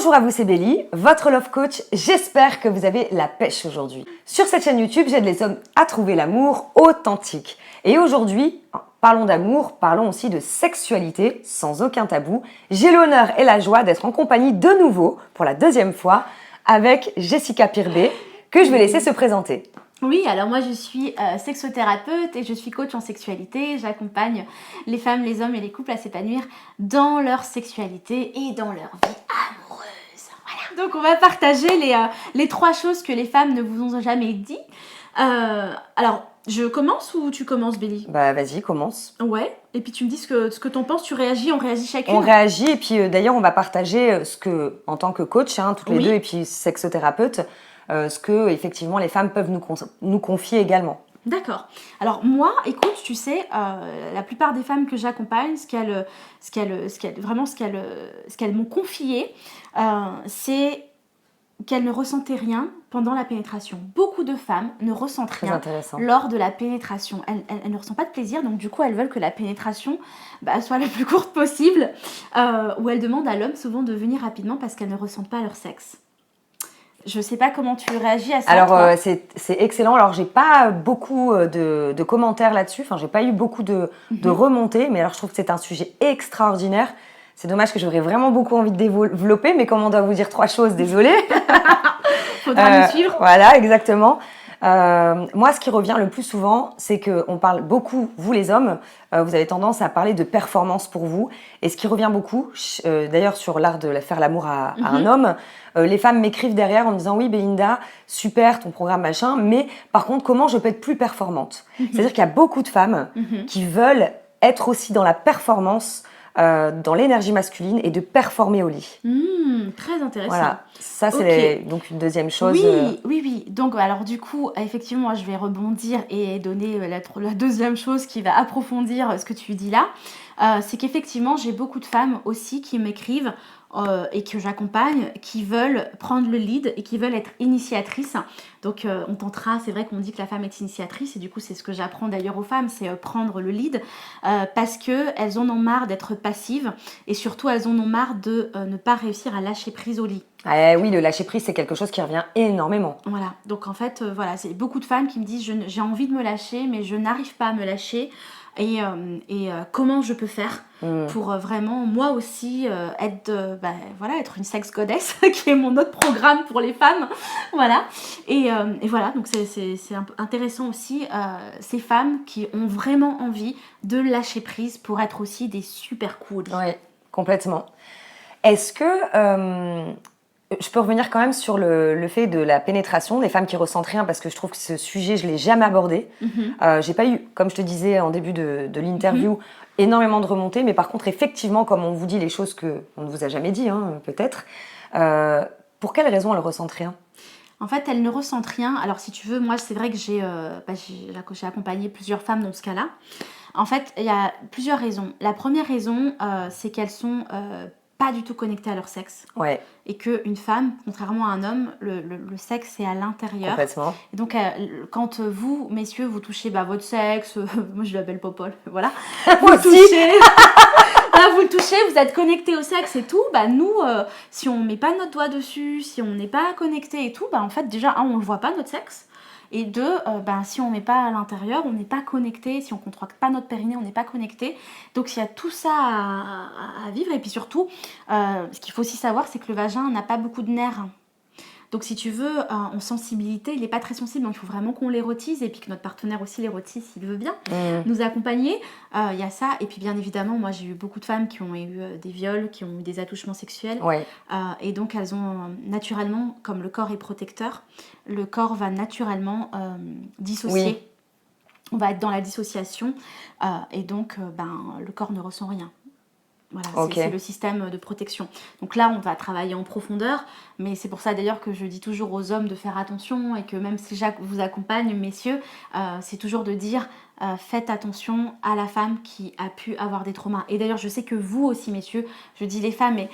Bonjour à vous, c'est Bélie, votre love coach. J'espère que vous avez la pêche aujourd'hui. Sur cette chaîne YouTube, j'aide les hommes à trouver l'amour authentique. Et aujourd'hui, parlons d'amour, parlons aussi de sexualité, sans aucun tabou. J'ai l'honneur et la joie d'être en compagnie de nouveau, pour la deuxième fois, avec Jessica Pirbé, que je vais laisser se présenter. Oui, alors moi je suis sexothérapeute et je suis coach en sexualité. J'accompagne les femmes, les hommes et les couples à s'épanouir dans leur sexualité et dans leur vie amoureuse. Voilà. Donc on va partager les 3 choses que les femmes ne vous ont jamais dit. Alors, je commence ou tu commences, Bélie? Bah vas-y, commence. Ouais, et puis tu me dis ce que t'en penses, tu réagis, on réagit chacune. On réagit et puis d'ailleurs on va partager ce que, en tant que coach, toutes les Oui. deux, et puis sexothérapeute, ce que effectivement les femmes peuvent nous confier également. D'accord. Alors moi, écoute, tu sais, la plupart des femmes que j'accompagne, ce qu'elles m'ont confié, c'est qu'elles ne ressentaient rien pendant la pénétration. Beaucoup de femmes ne ressentent Très rien intéressant. lors de la pénétration. Elles ne ressentent pas de plaisir, donc du coup, elles veulent que la pénétration soit la plus courte possible, ou elles demandent à l'homme souvent de venir rapidement parce qu'elles ne ressentent pas leur sexe. Je sais pas comment tu réagis à ça. Alors c'est excellent. Alors j'ai pas beaucoup de commentaires là-dessus. Enfin, j'ai pas eu beaucoup de remontées, mais alors je trouve que c'est un sujet extraordinaire. C'est dommage que j'aurais vraiment beaucoup envie de développer, mais comme on doit vous dire 3 choses, désolée. Faudra nous suivre. Voilà, exactement. Moi, ce qui revient le plus souvent, c'est qu'on parle beaucoup, vous les hommes, vous avez tendance à parler de performance pour vous. Et ce qui revient beaucoup, d'ailleurs sur l'art de faire l'amour à un homme, les femmes m'écrivent derrière en me disant « Oui, Belinda, super ton programme machin, mais par contre, comment je peux être plus performante ?» C'est-à-dire qu'il y a beaucoup de femmes qui veulent être aussi dans la performance, dans l'énergie masculine et de performer au lit. Très intéressant. Voilà, ça c'est donc une deuxième chose. Oui. Donc alors du coup, effectivement, moi je vais rebondir et donner la deuxième chose qui va approfondir ce que tu dis là. C'est qu'effectivement, j'ai beaucoup de femmes aussi qui m'écrivent et que j'accompagne, qui veulent prendre le lead et qui veulent être initiatrices. Donc on tentera, c'est vrai qu'on dit que la femme est initiatrice et du coup c'est ce que j'apprends d'ailleurs aux femmes, c'est prendre le lead parce qu'elles en ont marre d'être passives et surtout elles en ont marre de ne pas réussir à lâcher prise au lit. Oui, le lâcher prise, c'est quelque chose qui revient énormément. Voilà, donc en fait, voilà, c'est beaucoup de femmes qui me disent j'ai envie de me lâcher, mais je n'arrive pas à me lâcher. Et comment je peux faire pour vraiment, moi aussi, être une sex goddess, qui est mon autre programme pour les femmes. Voilà. Et voilà, donc c'est intéressant aussi, ces femmes qui ont vraiment envie de lâcher prise pour être aussi des super cool. Oui, complètement. Est-ce que... je peux revenir quand même sur le fait de la pénétration, des femmes qui ressentent rien, parce que je trouve que ce sujet, je ne l'ai jamais abordé. J'ai pas eu, comme je te disais en début de l'interview, énormément de remontées, mais par contre, effectivement, comme on vous dit les choses qu'on ne vous a jamais dit, peut-être, pour quelles raisons elles ressentent rien? En fait, elles ne ressentent rien. Alors, si tu veux, moi, c'est vrai que j'ai accompagné plusieurs femmes dans ce cas-là. En fait, il y a plusieurs raisons. La première raison, c'est qu'elles sont... pas du tout connectées à leur sexe. Ouais. Et qu'une femme, contrairement à un homme, le sexe c'est à l'intérieur. Complètement. Et donc quand vous, messieurs, vous touchez votre sexe, moi je l'appelle Popol, voilà. Vous le touchez, là, vous le touchez, vous êtes connecté au sexe et tout. Nous, si on met pas notre doigt dessus, si on n'est pas connecté et tout, en fait déjà, on le voit pas notre sexe. Et 2, si on ne met pas à l'intérieur, on n'est pas connecté. Si on ne contracte pas notre périnée, on n'est pas connecté. Donc il y a tout ça à vivre. Et puis surtout, ce qu'il faut aussi savoir, c'est que le vagin n'a pas beaucoup de nerfs. Donc si tu veux, en sensibilité, il n'est pas très sensible. Donc il faut vraiment qu'on l'érotise et puis que notre partenaire aussi l'érotise s'il veut bien nous accompagner. Il y a ça. Et puis bien évidemment, moi j'ai eu beaucoup de femmes qui ont eu des viols, qui ont eu des attouchements sexuels. Ouais. Et donc elles ont naturellement, comme le corps est protecteur, le corps va naturellement dissocier. Oui. On va être dans la dissociation et donc le corps ne ressent rien. Voilà, c'est le système de protection. Donc là, on va travailler en profondeur, mais c'est pour ça d'ailleurs que je dis toujours aux hommes de faire attention et que même si je vous accompagne, messieurs, c'est toujours de dire faites attention à la femme qui a pu avoir des traumas. Et d'ailleurs, je sais que vous aussi, messieurs, je dis les femmes, mais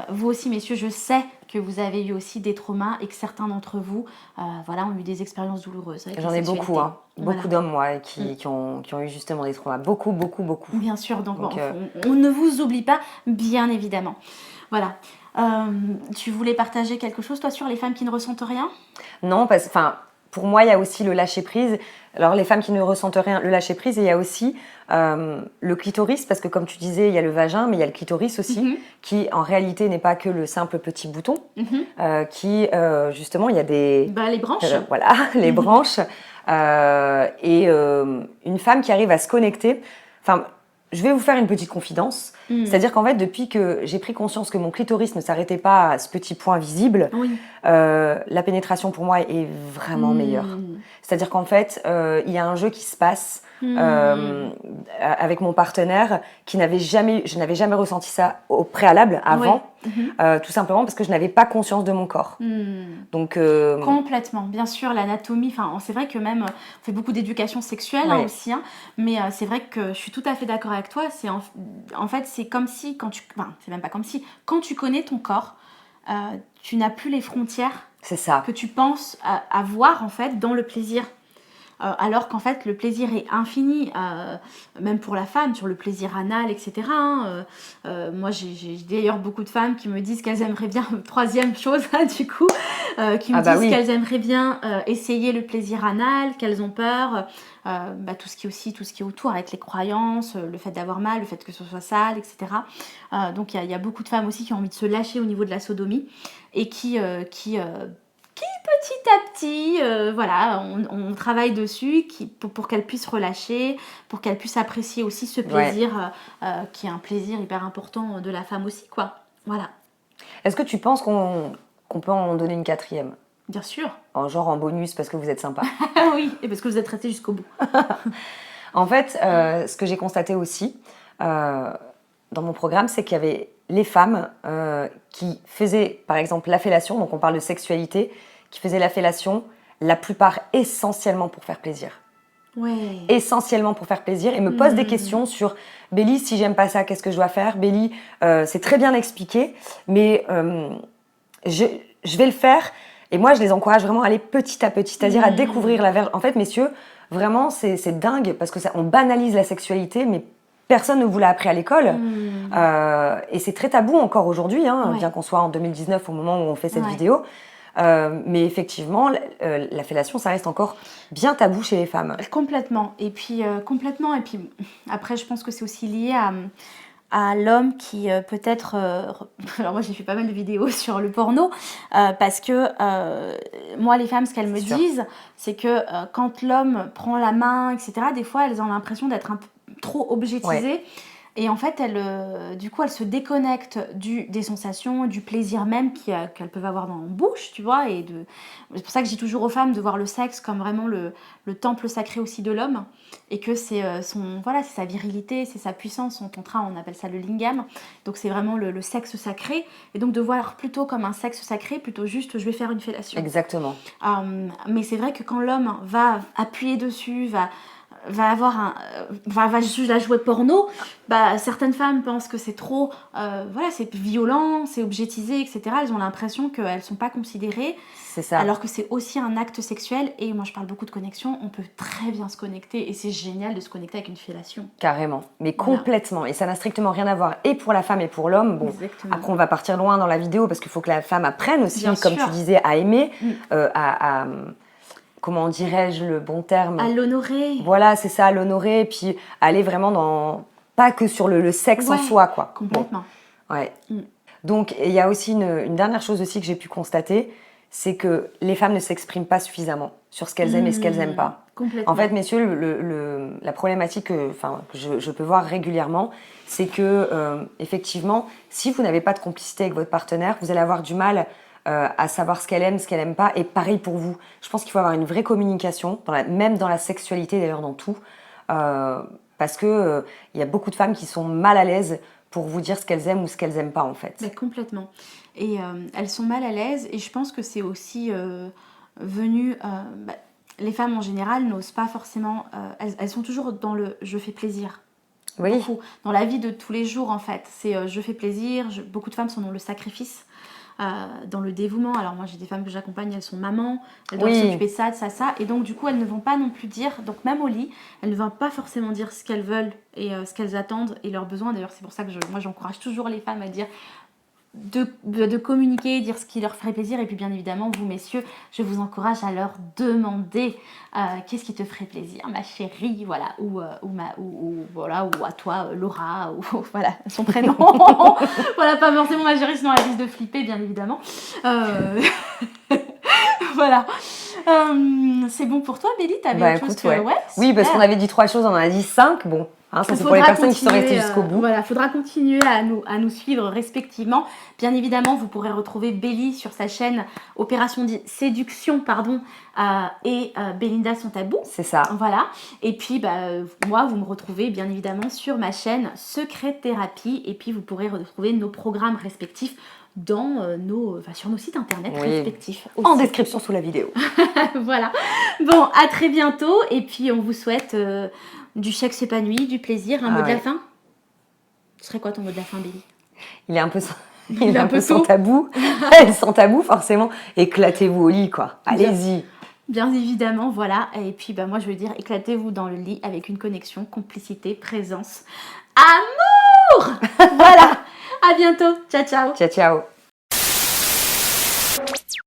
vous aussi, messieurs, je sais que vous avez eu aussi des traumas et que certains d'entre vous ont eu des expériences douloureuses. J'en ai beaucoup, hein. Beaucoup Voilà. d'hommes, moi, qui ont eu justement des traumas. Beaucoup, beaucoup, beaucoup. Bien sûr, donc on ne vous oublie pas, bien évidemment. Voilà. Tu voulais partager quelque chose, toi, sur les femmes qui ne ressentent rien? Non, pour moi, il y a aussi le lâcher-prise. Alors, les femmes qui ne ressentent rien, le lâcher-prise, et il y a aussi le clitoris, parce que comme tu disais, il y a le vagin, mais il y a le clitoris aussi, qui en réalité n'est pas que le simple petit bouton, justement, il y a des... les branches. Voilà, les branches. Une femme qui arrive à se connecter... Je vais vous faire une petite confidence. C'est-à-dire qu'en fait, depuis que j'ai pris conscience que mon clitoris ne s'arrêtait pas à ce petit point visible, la pénétration pour moi est vraiment meilleure. C'est-à-dire qu'en fait, il y a un jeu qui se passe avec mon partenaire je n'avais jamais ressenti ça au préalable avant, tout simplement parce que je n'avais pas conscience de mon corps. Donc, complètement, bien sûr, l'anatomie, c'est vrai que même, on fait beaucoup d'éducation sexuelle aussi, mais c'est vrai que je suis tout à fait d'accord avec toi, en fait, c'est comme si, c'est même pas comme si, quand tu connais ton corps, tu n'as plus les frontières que tu penses avoir, en fait, dans le plaisir. Alors qu'en fait le plaisir est infini, même pour la femme, sur le plaisir anal, etc. Moi j'ai d'ailleurs beaucoup de femmes qui me disent qu'elles aimeraient bien, troisième chose du coup, qui me disent qu'elles aimeraient bien essayer le plaisir anal, qu'elles ont peur, tout ce qui est autour avec les croyances, le fait d'avoir mal, le fait que ce soit sale, etc. Donc il y a beaucoup de femmes aussi qui ont envie de se lâcher au niveau de la sodomie et qui petit à petit, on travaille dessus pour qu'elle puisse relâcher, pour qu'elle puisse apprécier aussi ce plaisir qui est un plaisir hyper important de la femme aussi, quoi. Voilà. Est-ce que tu penses qu'on peut en donner une quatrième? Bien sûr. Genre en bonus parce que vous êtes sympa. Oui, et parce que vous êtes restés jusqu'au bout. En fait, ce que j'ai constaté aussi dans mon programme, c'est qu'il y avait les femmes qui faisaient, par exemple, la fellation, donc on parle de sexualité, qui faisaient la fellation, la plupart essentiellement pour faire plaisir. Essentiellement pour faire plaisir, et me posent des questions sur « Bélie, si j'aime pas ça, qu'est-ce que je dois faire ?» Bélie, c'est très bien expliqué, mais je vais le faire, et moi je les encourage vraiment à aller petit à petit, c'est-à-dire à découvrir la verge. En fait, messieurs, vraiment, c'est dingue, parce que on banalise la sexualité, mais personne ne vous l'a appris à l'école. Et c'est très tabou encore aujourd'hui, bien qu'on soit en 2019 au moment où on fait cette vidéo. Mais effectivement, la fellation, ça reste encore bien tabou chez les femmes. Complètement. Et puis, après, je pense que c'est aussi lié à l'homme qui peut-être... alors moi, j'ai fait pas mal de vidéos sur le porno, parce que moi, les femmes, ce qu'elles me disent, c'est que quand l'homme prend la main, etc., des fois, elles ont l'impression d'être un peu trop objetisées. Et en fait, du coup, elles se déconnectent des sensations, du plaisir même qu'elles peuvent avoir dans la bouche, tu vois. C'est pour ça que je dis toujours aux femmes de voir le sexe comme vraiment le temple sacré aussi de l'homme. Et que c'est sa virilité, c'est sa puissance, son tantra, on appelle ça le lingam. Donc c'est vraiment le sexe sacré. Et donc de voir plutôt comme un sexe sacré, plutôt juste je vais faire une fellation. Exactement. Mais c'est vrai que quand l'homme va appuyer dessus, va juste la jouer porno, certaines femmes pensent que c'est trop c'est violent, c'est objetisé, etc. Elles ont l'impression qu'elles sont pas considérées. C'est ça. Alors que c'est aussi un acte sexuel, et moi je parle beaucoup de connexion, on peut très bien se connecter, et c'est génial de se connecter avec une fellation. Carrément, mais complètement, et ça n'a strictement rien à voir, et pour la femme et pour l'homme. Bon, après on va partir loin dans la vidéo, parce qu'il faut que la femme apprenne aussi, tu disais, à aimer, comment dirais-je le bon terme? À l'honorer. Voilà, c'est ça, à l'honorer, et puis aller vraiment pas que sur le sexe en soi, quoi. Complètement. Bon. Ouais. Donc, il y a aussi une dernière chose aussi que j'ai pu constater, c'est que les femmes ne s'expriment pas suffisamment sur ce qu'elles aiment et ce qu'elles n'aiment pas. Complètement. En fait, messieurs, la problématique que je peux voir régulièrement, c'est que, effectivement, si vous n'avez pas de complicité avec votre partenaire, vous allez avoir du mal à savoir ce qu'elle aime pas, et pareil pour vous. Je pense qu'il faut avoir une vraie communication, même dans la sexualité, d'ailleurs dans tout, parce que y a beaucoup de femmes qui sont mal à l'aise pour vous dire ce qu'elles aiment ou ce qu'elles aiment pas, en fait. Mais complètement. Et elles sont mal à l'aise, et je pense que c'est aussi venu... les femmes en général n'osent pas forcément, elles sont toujours dans le je fais plaisir. Oui. Beaucoup. Dans la vie de tous les jours en fait, c'est je fais plaisir, beaucoup de femmes sont dans le sacrifice, dans le dévouement. Alors moi j'ai des femmes que j'accompagne, elles sont mamans, elles doivent s'occuper de ça, et donc du coup elles ne vont pas non plus dire, donc même au lit, elles ne vont pas forcément dire ce qu'elles veulent et ce qu'elles attendent et leurs besoins. D'ailleurs c'est pour ça que moi j'encourage toujours les femmes à dire de communiquer, dire ce qui leur ferait plaisir. Et puis bien évidemment vous messieurs, je vous encourage à leur demander qu'est-ce qui te ferait plaisir ma chérie, voilà, ou à toi Laura, ou voilà son prénom. Voilà, pas forcément ma chérie sinon elle risque de flipper bien évidemment. Voilà. C'est bon pour toi Béli, t'avais autre chose que... ouais, oui, parce qu'on avait dit 3 choses, on en a dit 5, bon. Ça c'est pour les personnes qui sont restées jusqu'au bout. Voilà, il faudra continuer à nous suivre respectivement. Bien évidemment, vous pourrez retrouver Béli sur sa chaîne Opération Séduction, et Belinda sans tabou. C'est ça. Voilà. Et puis, moi, vous me retrouvez bien évidemment sur ma chaîne Secret Thérapie. Et puis, vous pourrez retrouver nos programmes respectifs dans sur nos sites internet respectifs. Aussi. En description sous la vidéo. Voilà. Bon, à très bientôt. Et puis, on vous souhaite... du sexe épanoui, du plaisir, un mot de la fin. Ce serait quoi ton mot de la fin, Béli? Il est un peu sans tabou. Sans tabou, forcément. Éclatez-vous au lit, quoi. Allez-y. Bien évidemment, voilà. Et puis, moi, je veux dire, éclatez-vous dans le lit avec une connexion, complicité, présence, amour. Voilà. À bientôt. Ciao, ciao. Ciao, ciao.